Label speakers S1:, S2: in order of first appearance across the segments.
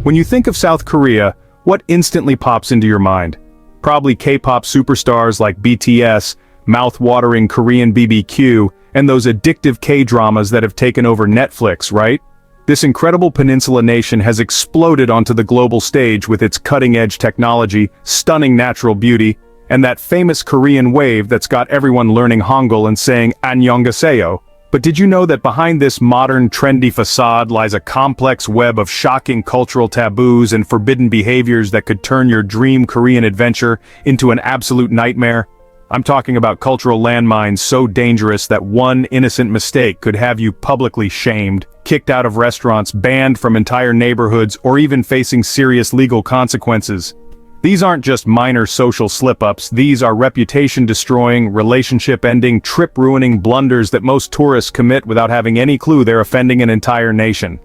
S1: When you think of South Korea, what instantly pops into your mind? Probably K-pop superstars like BTS, mouth-watering Korean BBQ, and those addictive K-dramas that have taken over Netflix, right? This incredible peninsula nation has exploded onto the global stage with its cutting-edge technology, stunning natural beauty, and that famous Korean wave that's got everyone learning Hangul and saying "Annyeonghaseyo." But did you know that behind this modern, trendy facade lies a complex web of shocking cultural taboos and forbidden behaviors that could turn your dream Korean adventure into an absolute nightmare? I'm talking about cultural landmines so dangerous that one innocent mistake could have you publicly shamed, kicked out of restaurants, banned from entire neighborhoods, or even facing serious legal consequences. These aren't just minor social slip-ups, these are reputation-destroying, relationship-ending, trip-ruining blunders that most tourists commit without having any clue they're offending an entire nation.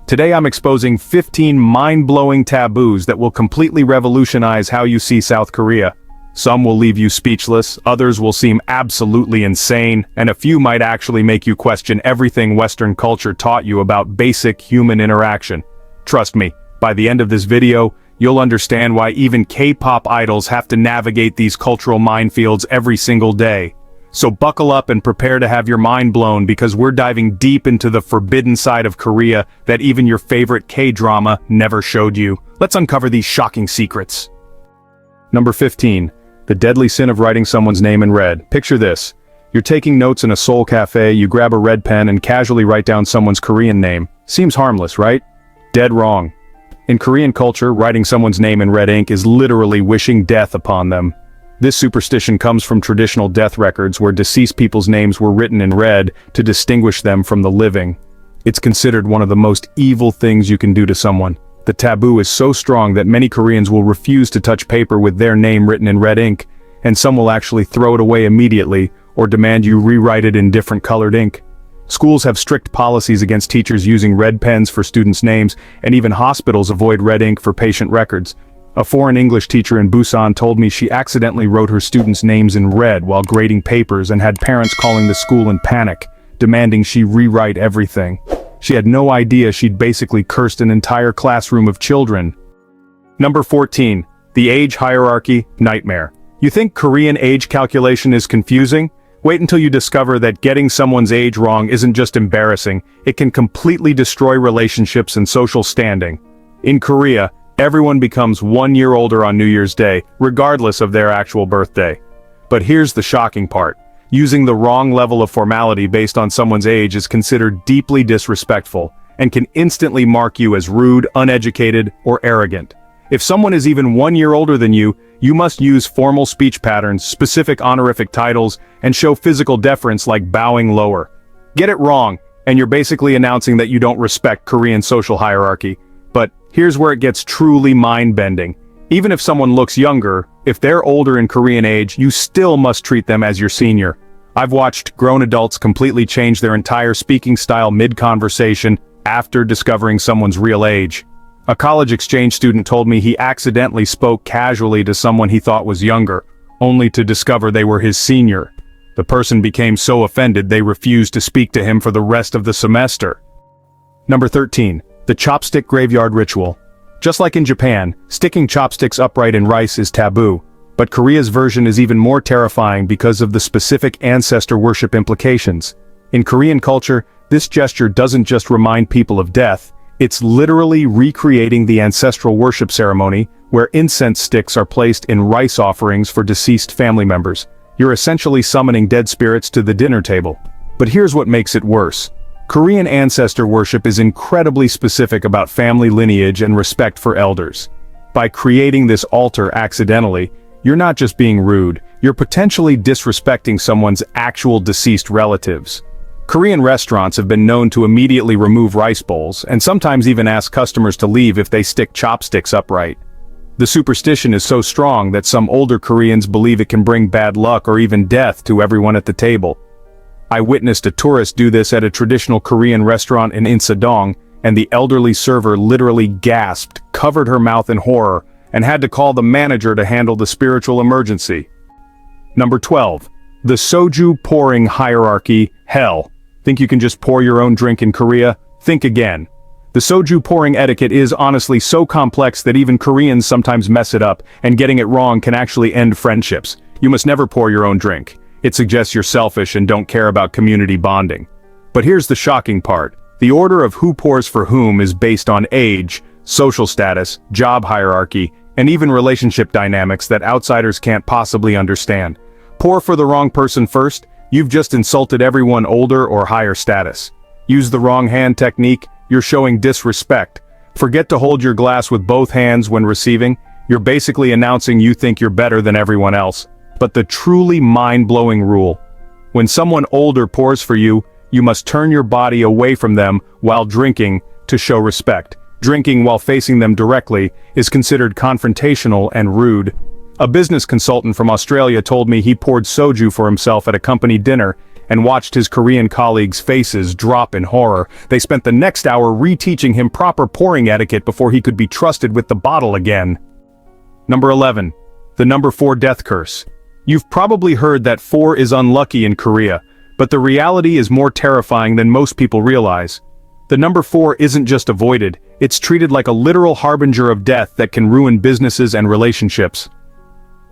S1: Today I'm exposing 15 mind-blowing taboos that will completely revolutionize how you see South Korea. Some will leave you speechless, others will seem absolutely insane, and a few might actually make you question everything Western culture taught you about basic human interaction. Trust me, by the end of this video, you'll understand why even K-pop idols have to navigate these cultural minefields every single day. So buckle up and prepare to have your mind blown because we're diving deep into the forbidden side of Korea that even your favorite K-drama never showed you. Let's uncover these shocking secrets. Number 15. The deadly sin of writing someone's name in red. Picture this. You're taking notes in a Seoul cafe, you grab a red pen and casually write down someone's Korean name. Seems harmless, right? Dead wrong. In Korean culture, writing someone's name in red ink is literally wishing death upon them. This superstition comes from traditional death records where deceased people's names were written in red to distinguish them from the living. It's considered one of the most evil things you can do to someone. The taboo is so strong that many Koreans will refuse to touch paper with their name written in red ink, and some will actually throw it away immediately or demand you rewrite it in different colored ink. Schools have strict policies against teachers using red pens for students' names, and even hospitals avoid red ink for patient records. A foreign English teacher in Busan told me she accidentally wrote her students' names in red while grading papers and had parents calling the school in panic, demanding she rewrite everything. She had no idea she'd basically cursed an entire classroom of children. Number 14. The age hierarchy nightmare. You think Korean age calculation is confusing? Wait until you discover that getting someone's age wrong isn't just embarrassing, it can completely destroy relationships and social standing. In Korea, everyone becomes 1 year older on New Year's Day, regardless of their actual birthday. But here's the shocking part. Using the wrong level of formality based on someone's age is considered deeply disrespectful, and can instantly mark you as rude, uneducated, or arrogant. If someone is even 1 year older than you, you must use formal speech patterns, specific honorific titles, and show physical deference like bowing lower. Get it wrong, and you're basically announcing that you don't respect Korean social hierarchy. But here's where it gets truly mind-bending. Even if someone looks younger, if they're older in Korean age, you still must treat them as your senior. I've watched grown adults completely change their entire speaking style mid-conversation after discovering someone's real age. A college exchange student told me he accidentally spoke casually to someone he thought was younger, only to discover they were his senior. The person became so offended they refused to speak to him for the rest of the semester. Number 13. The chopstick graveyard ritual. Just like in Japan, sticking chopsticks upright in rice is taboo, but Korea's version is even more terrifying because of the specific ancestor worship implications. In Korean culture, this gesture doesn't just remind people of death, it's literally recreating the ancestral worship ceremony, where incense sticks are placed in rice offerings for deceased family members. You're essentially summoning dead spirits to the dinner table. But here's what makes it worse. Korean ancestor worship is incredibly specific about family lineage and respect for elders. By creating this altar accidentally, you're not just being rude, you're potentially disrespecting someone's actual deceased relatives. Korean restaurants have been known to immediately remove rice bowls, and sometimes even ask customers to leave if they stick chopsticks upright. The superstition is so strong that some older Koreans believe it can bring bad luck or even death to everyone at the table. I witnessed a tourist do this at a traditional Korean restaurant in Insadong, and the elderly server literally gasped, covered her mouth in horror, and had to call the manager to handle the spiritual emergency. Number 12. The soju pouring hierarchy, hell. Think you can just pour your own drink in Korea? Think again. The soju pouring etiquette is honestly so complex that even Koreans sometimes mess it up, and getting it wrong can actually end friendships. You must never pour your own drink. It suggests you're selfish and don't care about community bonding. But here's the shocking part. The order of who pours for whom is based on age, social status, job hierarchy, and even relationship dynamics that outsiders can't possibly understand. Pour for the wrong person first, you've just insulted everyone older or higher status. Use the wrong hand technique, you're showing disrespect. Forget to hold your glass with both hands when receiving, you're basically announcing you think you're better than everyone else. But the truly mind-blowing rule: when someone older pours for you, you must turn your body away from them while drinking to show respect. Drinking while facing them directly is considered confrontational and rude. A business consultant from Australia told me he poured soju for himself at a company dinner and watched his Korean colleagues' faces drop in horror. They spent the next hour reteaching him proper pouring etiquette before he could be trusted with the bottle again. Number 11. The number 4 death curse. You've probably heard that 4 is unlucky in Korea, but the reality is more terrifying than most people realize. The number 4 isn't just avoided, it's treated like a literal harbinger of death that can ruin businesses and relationships.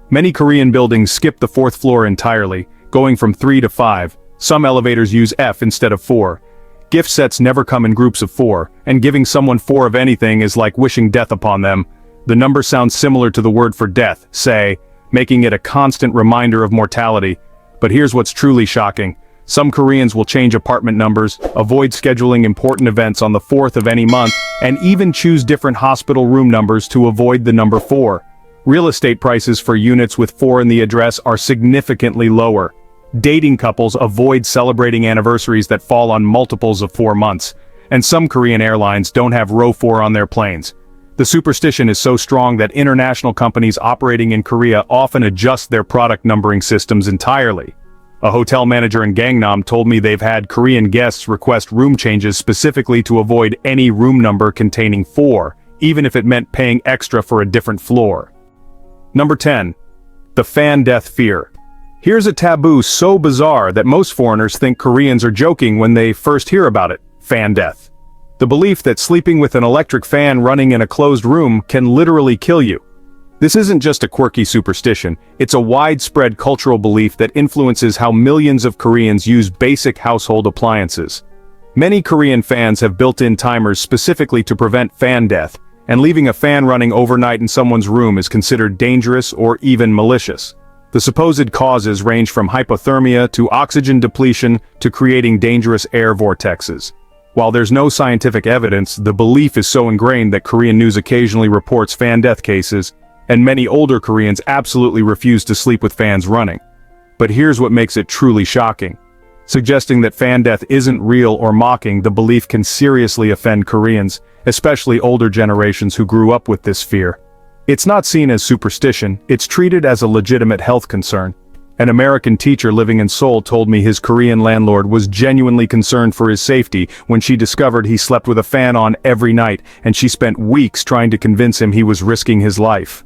S1: Many Korean buildings skip the 4th floor entirely, going from 3 to 5. Some elevators use F instead of 4. Gift sets never come in groups of 4, and giving someone 4 of anything is like wishing death upon them. The number sounds similar to the word for death, say, making it a constant reminder of mortality. But here's what's truly shocking. Some Koreans will change apartment numbers, avoid scheduling important events on the 4th of any month, and even choose different hospital room numbers to avoid the number 4. Real estate prices for units with 4 in the address are significantly lower. Dating couples avoid celebrating anniversaries that fall on multiples of 4 months. And some Korean airlines don't have row 4 on their planes. The superstition is so strong that international companies operating in Korea often adjust their product numbering systems entirely. A hotel manager in Gangnam told me they've had Korean guests request room changes specifically to avoid any room number containing 4, even if it meant paying extra for a different floor. Number 10. The fan death fear. Here's a taboo so bizarre that most foreigners think Koreans are joking when they first hear about it: fan death. The belief that sleeping with an electric fan running in a closed room can literally kill you. This isn't just a quirky superstition, it's a widespread cultural belief that influences how millions of Koreans use basic household appliances. Many Korean fans have built-in timers specifically to prevent fan death, and leaving a fan running overnight in someone's room is considered dangerous or even malicious. The supposed causes range from hypothermia to oxygen depletion to creating dangerous air vortexes. While there's no scientific evidence, the belief is so ingrained that Korean news occasionally reports fan death cases, and many older Koreans absolutely refuse to sleep with fans running. But here's what makes it truly shocking. Suggesting that fan death isn't real or mocking the belief can seriously offend Koreans, especially older generations who grew up with this fear. It's not seen as superstition, it's treated as a legitimate health concern. An American teacher living in Seoul told me his Korean landlord was genuinely concerned for his safety when she discovered he slept with a fan on every night, and she spent weeks trying to convince him he was risking his life.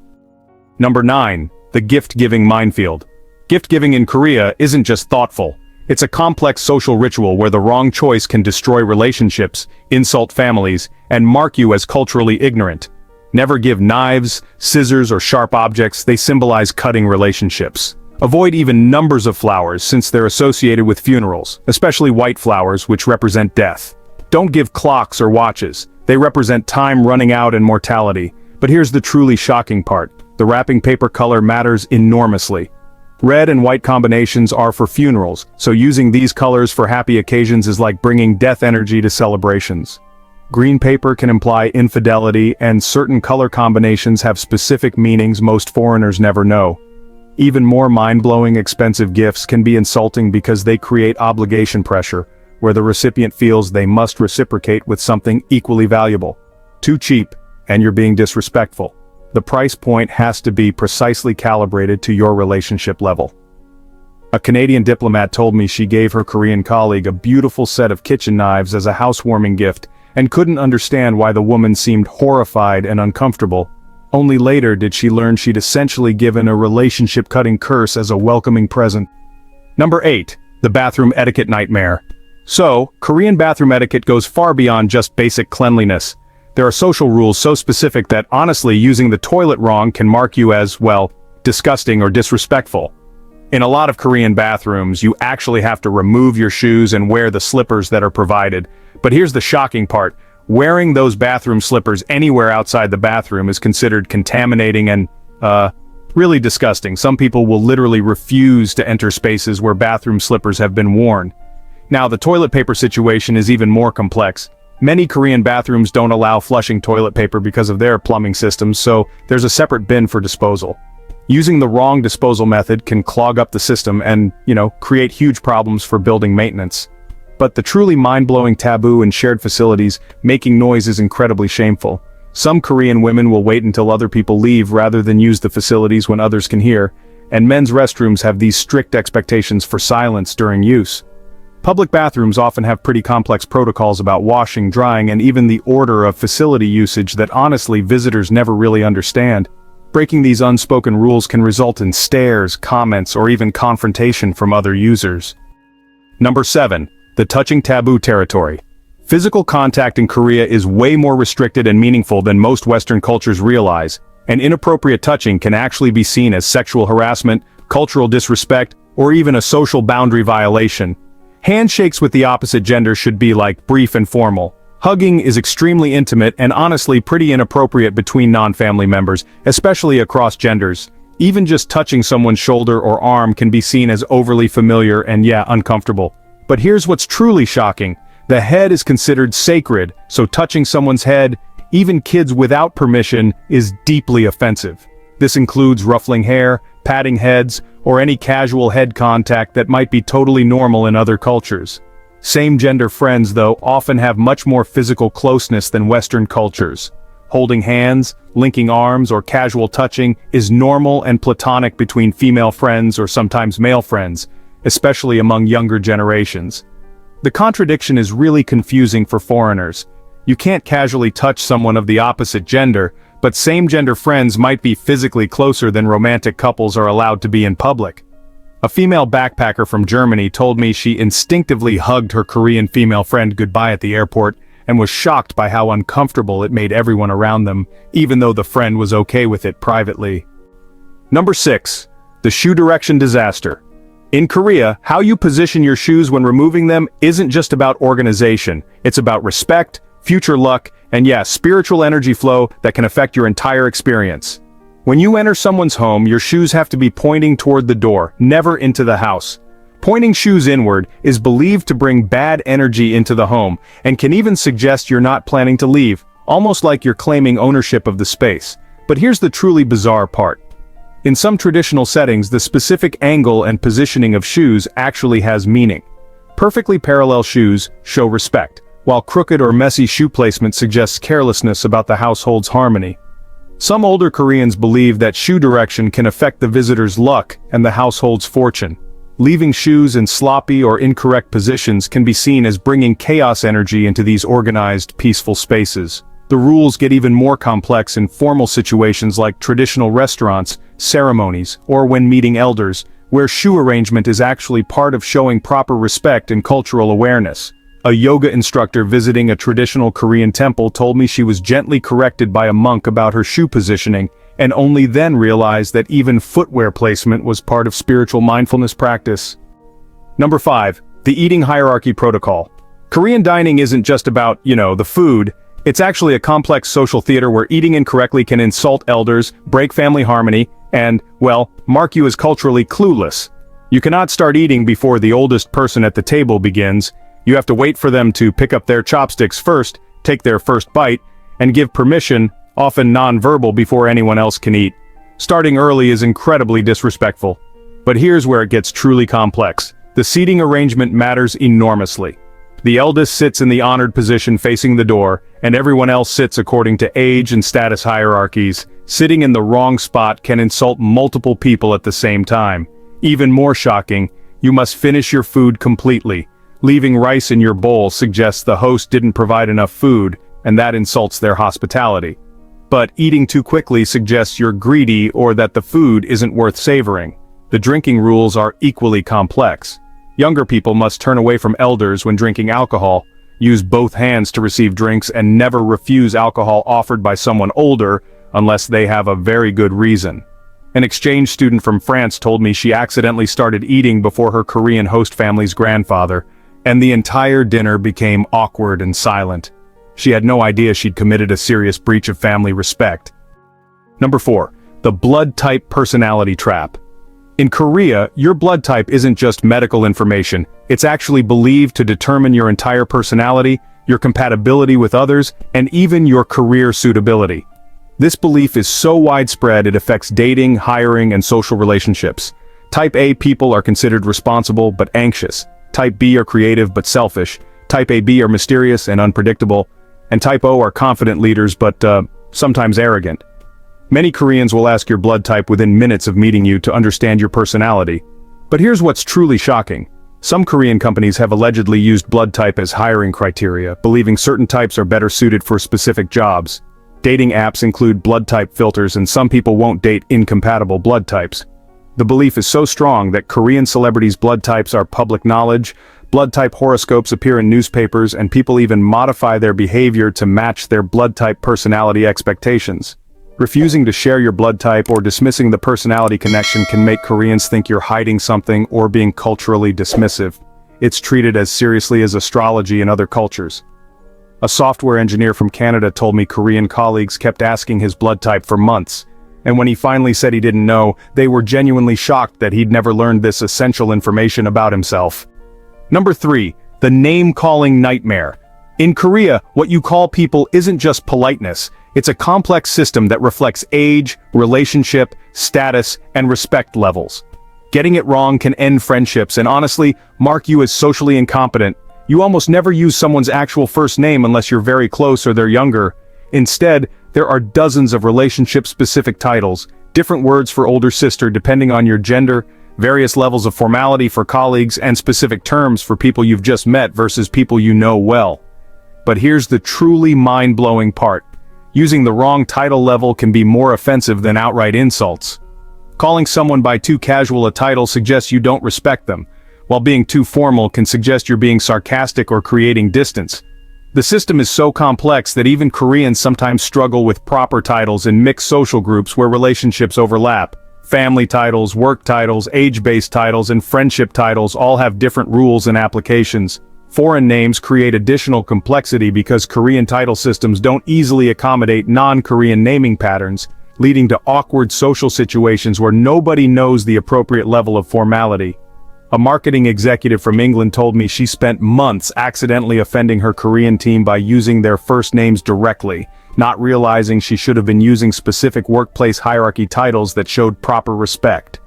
S1: Number 9. The gift-giving minefield. Gift-giving in Korea isn't just thoughtful. It's a complex social ritual where the wrong choice can destroy relationships, insult families, and mark you as culturally ignorant. Never give knives, scissors, or sharp objects, they symbolize cutting relationships. Avoid even numbers of flowers since they're associated with funerals, especially white flowers which represent death. Don't give clocks or watches, they represent time running out and mortality. But here's the truly shocking part: the wrapping paper color matters enormously. Red and white combinations are for funerals, so using these colors for happy occasions is like bringing death energy to celebrations. Green paper can imply infidelity, and certain color combinations have specific meanings most foreigners never know. Even more mind-blowing expensive gifts can be insulting because they create obligation pressure, where the recipient feels they must reciprocate with something equally valuable. Too cheap, and you're being disrespectful. The price point has to be precisely calibrated to your relationship level. A Canadian diplomat told me she gave her Korean colleague a beautiful set of kitchen knives as a housewarming gift, and couldn't understand why the woman seemed horrified and uncomfortable. Only later did she learn she'd essentially given a relationship-cutting curse as a welcoming present. Number 8. The bathroom etiquette nightmare. So, Korean bathroom etiquette goes far beyond just basic cleanliness. There are social rules so specific that honestly using the toilet wrong can mark you as, well, disgusting or disrespectful. In a lot of Korean bathrooms, you actually have to remove your shoes and wear the slippers that are provided. But here's the shocking part. Wearing those bathroom slippers anywhere outside the bathroom is considered contaminating and, really disgusting. Some people will literally refuse to enter spaces where bathroom slippers have been worn. Now, the toilet paper situation is even more complex. Many Korean bathrooms don't allow flushing toilet paper because of their plumbing systems, so there's a separate bin for disposal. Using the wrong disposal method can clog up the system and, create huge problems for building maintenance. But the truly mind-blowing taboo in shared facilities, making noise, is incredibly shameful. Some Korean women will wait until other people leave rather than use the facilities when others can hear, and men's restrooms have these strict expectations for silence during use. Public bathrooms often have pretty complex protocols about washing, drying, and even the order of facility usage that honestly visitors never really understand. Breaking these unspoken rules can result in stares, comments, or even confrontation from other users. Number 7. The touching taboo territory. Physical contact in Korea is way more restricted and meaningful than most Western cultures realize, and inappropriate touching can actually be seen as sexual harassment, cultural disrespect, or even a social boundary violation. Handshakes with the opposite gender should be brief and formal. Hugging is extremely intimate and honestly pretty inappropriate between non-family members, especially across genders. Even just touching someone's shoulder or arm can be seen as overly familiar and uncomfortable. But here's what's truly shocking. The head is considered sacred, so touching someone's head, even kids without permission, is deeply offensive. This includes ruffling hair, patting heads, or any casual head contact that might be totally normal in other cultures. Same-gender friends, though, often have much more physical closeness than Western cultures. Holding hands, linking arms, or casual touching is normal and platonic between female friends or sometimes male friends, especially among younger generations. The contradiction is really confusing for foreigners. You can't casually touch someone of the opposite gender, but same-gender friends might be physically closer than romantic couples are allowed to be in public. A female backpacker from Germany told me she instinctively hugged her Korean female friend goodbye at the airport and was shocked by how uncomfortable it made everyone around them, even though the friend was okay with it privately. Number 6. The shoe direction disaster. In Korea, how you position your shoes when removing them isn't just about organization. It's about respect, future luck, and spiritual energy flow that can affect your entire experience. When you enter someone's home, your shoes have to be pointing toward the door, never into the house. Pointing shoes inward is believed to bring bad energy into the home, and can even suggest you're not planning to leave, almost like you're claiming ownership of the space. But here's the truly bizarre part. In some traditional settings, the specific angle and positioning of shoes actually has meaning. Perfectly parallel shoes show respect, while crooked or messy shoe placement suggests carelessness about the household's harmony. Some older Koreans believe that shoe direction can affect the visitor's luck and the household's fortune. Leaving shoes in sloppy or incorrect positions can be seen as bringing chaos energy into these organized, peaceful spaces. The rules get even more complex in formal situations like traditional restaurants, ceremonies, or when meeting elders, where shoe arrangement is actually part of showing proper respect and cultural awareness. A yoga instructor visiting a traditional Korean temple told me she was gently corrected by a monk about her shoe positioning, and only then realized that even footwear placement was part of spiritual mindfulness practice. Number 5. The eating hierarchy protocol. Korean dining isn't just about, the food. It's actually a complex social theater where eating incorrectly can insult elders, break family harmony, and, mark you as culturally clueless. You cannot start eating before the oldest person at the table begins. You have to wait for them to pick up their chopsticks first, take their first bite, and give permission, often non-verbal, before anyone else can eat. Starting early is incredibly disrespectful. But here's where it gets truly complex. The seating arrangement matters enormously. The eldest sits in the honored position facing the door, and everyone else sits according to age and status hierarchies. Sitting in the wrong spot can insult multiple people at the same time. Even more shocking, you must finish your food completely. Leaving rice in your bowl suggests the host didn't provide enough food, and that insults their hospitality. But eating too quickly suggests you're greedy or that the food isn't worth savoring. The drinking rules are equally complex. Younger people must turn away from elders when drinking alcohol, use both hands to receive drinks, and never refuse alcohol offered by someone older unless they have a very good reason. An exchange student from France told me she accidentally started eating before her Korean host family's grandfather, and the entire dinner became awkward and silent. She had no idea she'd committed a serious breach of family respect. Number 4. The blood type personality trap. In Korea, your blood type isn't just medical information, it's actually believed to determine your entire personality, your compatibility with others, and even your career suitability. This belief is so widespread it affects dating, hiring, and social relationships. Type A people are considered responsible but anxious. Type B are creative but selfish. Type AB are mysterious and unpredictable. And Type O are confident leaders but, sometimes arrogant. Many Koreans will ask your blood type within minutes of meeting you to understand your personality. But here's what's truly shocking. Some Korean companies have allegedly used blood type as hiring criteria, believing certain types are better suited for specific jobs. Dating apps include blood type filters, and some people won't date incompatible blood types. The belief is so strong that Korean celebrities' blood types are public knowledge, blood type horoscopes appear in newspapers, and people even modify their behavior to match their blood type personality expectations. Refusing to share your blood type or dismissing the personality connection can make Koreans think you're hiding something or being culturally dismissive. It's treated as seriously as astrology in other cultures. A software engineer from Canada told me Korean colleagues kept asking his blood type for months, and when he finally said he didn't know, they were genuinely shocked that he'd never learned this essential information about himself. Number 3. The name-calling nightmare. In Korea, what you call people isn't just politeness, it's a complex system that reflects age, relationship, status, and respect levels. Getting it wrong can end friendships and honestly, mark you as socially incompetent. You almost never use someone's actual first name unless you're very close or they're younger. Instead, there are dozens of relationship-specific titles, different words for older sister depending on your gender, various levels of formality for colleagues, and specific terms for people you've just met versus people you know well. But here's the truly mind-blowing part. Using the wrong title level can be more offensive than outright insults. Calling someone by too casual a title suggests you don't respect them, while being too formal can suggest you're being sarcastic or creating distance. The system is so complex that even Koreans sometimes struggle with proper titles in mixed social groups where relationships overlap. Family titles, work titles, age-based titles, and friendship titles all have different rules and applications. Foreign names create additional complexity because Korean title systems don't easily accommodate non-Korean naming patterns, leading to awkward social situations where nobody knows the appropriate level of formality. A marketing executive from England told me she spent months accidentally offending her Korean team by using their first names directly, not realizing she should have been using specific workplace hierarchy titles that showed proper respect.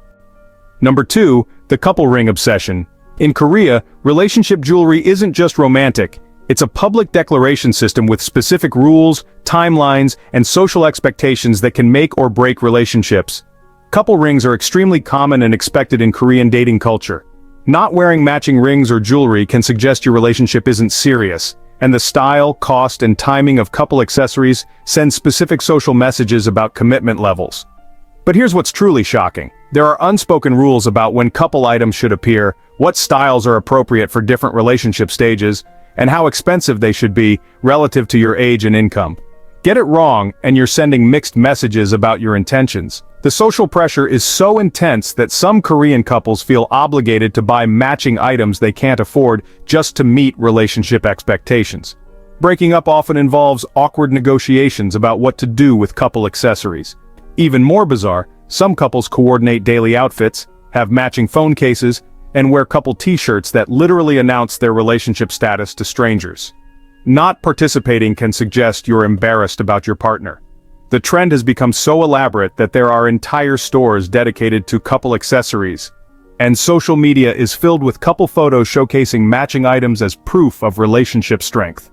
S1: Number 2, the couple ring obsession. In Korea, relationship jewelry isn't just romantic, it's a public declaration system with specific rules, timelines, and social expectations that can make or break relationships. Couple rings are extremely common and expected in Korean dating culture. Not wearing matching rings or jewelry can suggest your relationship isn't serious, and the style, cost, and timing of couple accessories send specific social messages about commitment levels. But here's what's truly shocking. There are unspoken rules about when couple items should appear, what styles are appropriate for different relationship stages, and how expensive they should be relative to your age and income. Get it wrong, and you're sending mixed messages about your intentions. The social pressure is so intense that some Korean couples feel obligated to buy matching items they can't afford just to meet relationship expectations. Breaking up often involves awkward negotiations about what to do with couple accessories. Even more bizarre, some couples coordinate daily outfits, have matching phone cases, and wear couple t-shirts that literally announce their relationship status to strangers. Not participating can suggest you're embarrassed about your partner. The trend has become so elaborate that there are entire stores dedicated to couple accessories, and social media is filled with couple photos showcasing matching items as proof of relationship strength.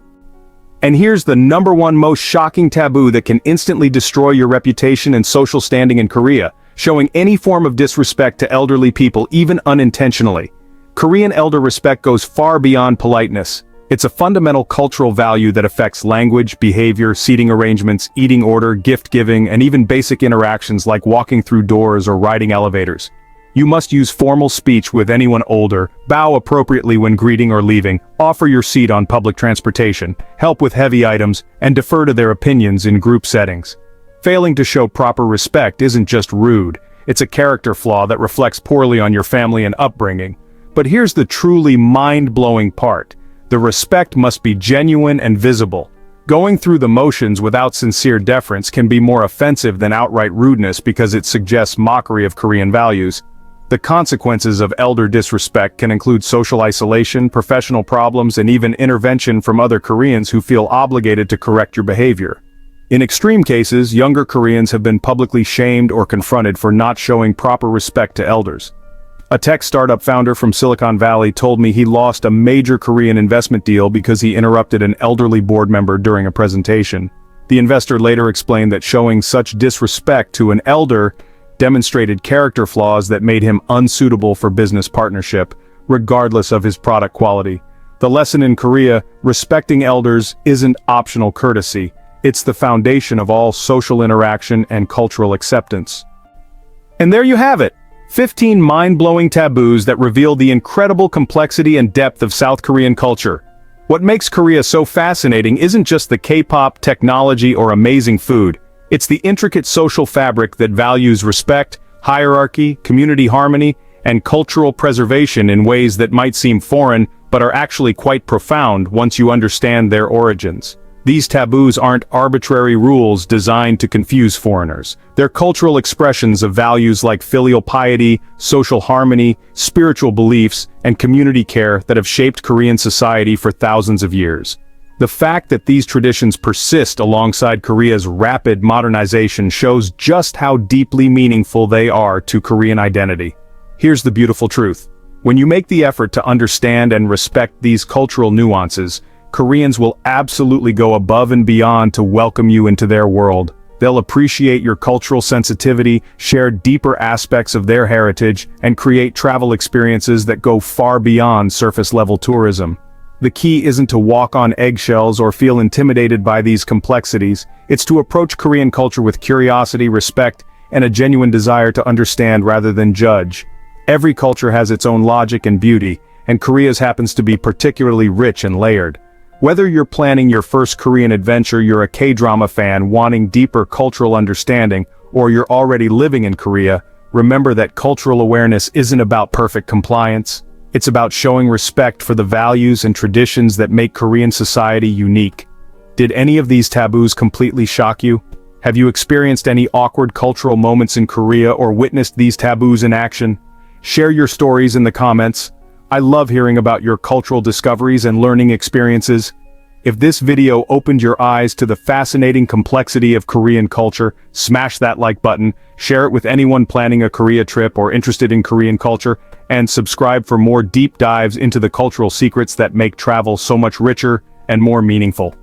S1: And here's the number 1 most shocking taboo that can instantly destroy your reputation and social standing in Korea, showing any form of disrespect to elderly people even unintentionally. Korean elder respect goes far beyond politeness. It's a fundamental cultural value that affects language, behavior, seating arrangements, eating order, gift giving, and even basic interactions like walking through doors or riding elevators. You must use formal speech with anyone older, bow appropriately when greeting or leaving, offer your seat on public transportation, help with heavy items, and defer to their opinions in group settings. Failing to show proper respect isn't just rude, it's a character flaw that reflects poorly on your family and upbringing. But here's the truly mind-blowing part. The respect must be genuine and visible. Going through the motions without sincere deference can be more offensive than outright rudeness because it suggests mockery of Korean values. The consequences of elder disrespect can include social isolation, professional problems, and even intervention from other Koreans who feel obligated to correct your behavior. In extreme cases, younger Koreans have been publicly shamed or confronted for not showing proper respect to elders. A tech startup founder from Silicon Valley told me he lost a major Korean investment deal because he interrupted an elderly board member during a presentation. The investor later explained that showing such disrespect to an elder demonstrated character flaws that made him unsuitable for business partnership, regardless of his product quality. The lesson in Korea: respecting elders isn't optional courtesy. It's the foundation of all social interaction and cultural acceptance. And there you have it. 15 mind-blowing taboos that reveal the incredible complexity and depth of South Korean culture. What makes Korea so fascinating isn't just the K-pop, technology, or amazing food. It's the intricate social fabric that values respect, hierarchy, community harmony, and cultural preservation in ways that might seem foreign but are actually quite profound once you understand their origins. These taboos aren't arbitrary rules designed to confuse foreigners. They're cultural expressions of values like filial piety, social harmony, spiritual beliefs, and community care that have shaped Korean society for thousands of years. The fact that these traditions persist alongside Korea's rapid modernization shows just how deeply meaningful they are to Korean identity. Here's the beautiful truth. When you make the effort to understand and respect these cultural nuances, Koreans will absolutely go above and beyond to welcome you into their world. They'll appreciate your cultural sensitivity, share deeper aspects of their heritage, and create travel experiences that go far beyond surface-level tourism. The key isn't to walk on eggshells or feel intimidated by these complexities. It's to approach Korean culture with curiosity, respect, and a genuine desire to understand rather than judge. Every culture has its own logic and beauty, and Korea's happens to be particularly rich and layered. Whether you're planning your first Korean adventure, you're a K-drama fan wanting deeper cultural understanding, or you're already living in Korea, remember that cultural awareness isn't about perfect compliance. It's about showing respect for the values and traditions that make Korean society unique. Did any of these taboos completely shock you? Have you experienced any awkward cultural moments in Korea or witnessed these taboos in action? Share your stories in the comments. I love hearing about your cultural discoveries and learning experiences. If this video opened your eyes to the fascinating complexity of Korean culture, smash that like button, share it with anyone planning a Korea trip or interested in Korean culture, and subscribe for more deep dives into the cultural secrets that make travel so much richer and more meaningful.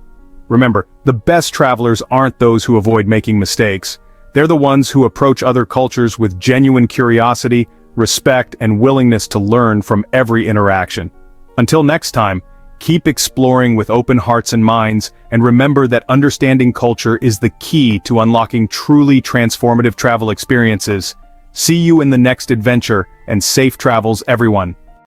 S1: Remember, the best travelers aren't those who avoid making mistakes. They're the ones who approach other cultures with genuine curiosity, respect, and willingness to learn from every interaction. Until next time, keep exploring with open hearts and minds, and remember that understanding culture is the key to unlocking truly transformative travel experiences. See you in the next adventure, and safe travels, everyone.